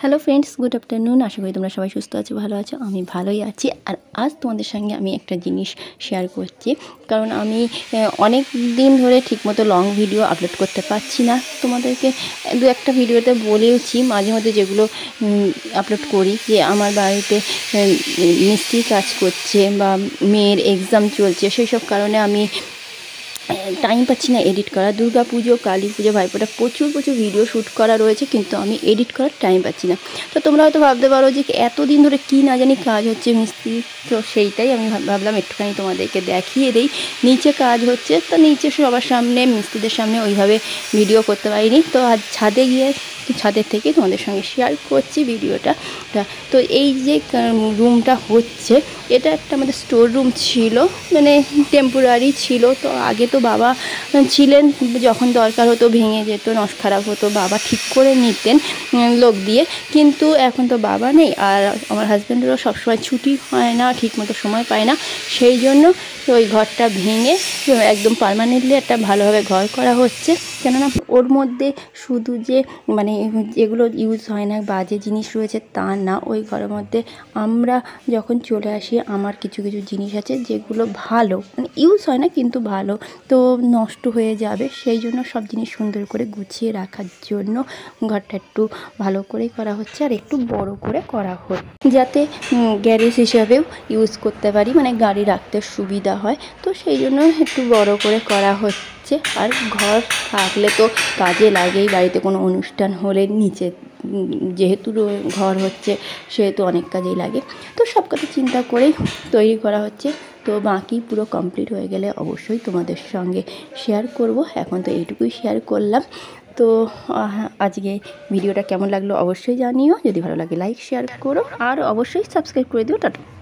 Hello friends, good afternoon. আশা করি তোমরা সবাই সুস্থ আছো, ভালো আছো। আমি ভালোই আছি। আর আজ তোমাদের সঙ্গে আমি একটা জিনিস শেয়ার করছি, কারণ আমি অনেক দিন ধরে ঠিকমতো লং ভিডিও আপলোড করতে পারছি না। তোমাদেরকে দু একটা ভিডিওতে বলেওছি মাঝে মধ্যে, যেগুলো আপলোড করি, যে আমার বাড়িতে মিস্ত্রি কাজ করছে বা মেয়ের এক্সাম চলছে, সেই সব কারণে আমি টাইম পাচ্ছি না এডিট করা। দুর্গা পুজো, কালী পুজো, ভাইফোঁটা প্রচুর ভিডিও শ্যুট করা রয়েছে, কিন্তু আমি এডিট করার টাইম পাচ্ছি না। তো তোমরা হয়তো ভাবতে পারো যে এতদিন ধরে কী না জানি কাজ হচ্ছে মিস্ত্রি, তো সেইটাই আমি ভাবলাম একটুখানি তোমাদেরকে দেখিয়ে দেই। নিচে কাজ হচ্ছে, তো নিচে সবার সামনে, মিস্ত্রিদের সামনে ওইভাবে ভিডিও করতে পারিনি। তো আজ ছাদে গিয়ে, ছাদের থেকে তোমাদের সঙ্গে শেয়ার করছি ভিডিওটা। তো এই যে রুমটা হচ্ছে, এটা একটা আমাদের স্টোর রুম ছিল, মানে টেম্পোরারি ছিল। তো আগে তো বাবা ছিলেন, যখন দরকার হতো, ভেঙে যেত, নষ্ট খারাপ হতো, বাবা ঠিক করে নিতেন লোক দিয়ে। কিন্তু এখন তো বাবা নেই, আর আমার হাজব্যান্ডেরও সবসময় ছুটি হয় না, ঠিকমতো সময় পায় না। সেই জন্য ওই ঘরটা ভেঙে একদম পার্মানেন্টলি একটা ভালোভাবে ঘর করা হচ্ছে। কেননা ওর মধ্যে শুধু যে মানে যেগুলো ইউজ হয় না, বাজে জিনিস রয়েছে তা না। ওই ঘরের মধ্যে আমরা যখন চলে আসি, আমার কিছু জিনিস আছে যেগুলো ভালো, মানে ইউজ হয় না কিন্তু ভালো, তো নষ্ট হয়ে যাবে। সেই জন্য সব জিনিস সুন্দর করে গুছিয়ে রাখার জন্য ঘরটা একটু ভালো করেই করা হচ্ছে, আর একটু বড় করে করা হচ্ছে, যাতে গ্যারেজ হিসাবেও ইউজ করতে পারি, মানে গাড়ি রাখতে সুবিধা হয়। তো সেই জন্য একটু বড় করে করা হচ্ছে। আর ঘর থাকলে তো কাজে লাগেই, বাড়িতে কোনো অনুষ্ঠান হলে নিচে যেহেতু ঘর হচ্ছে, সেহেতু অনেক কাজেই লাগে। তো সব কথা চিন্তা করেই তৈরি করা হচ্ছে। তো বাকি পুরো কমপ্লিট হয়ে গেলে অবশ্যই তোমাদের সঙ্গে শেয়ার করব। এখন তো এইটুকুই শেয়ার করলাম। তো আজকে ভিডিওটা কেমন লাগলো অবশ্যই জানিও। যদি ভালো লাগে লাইক শেয়ার করো, আর অবশ্যই সাবস্ক্রাইব করে দিও। টাটা।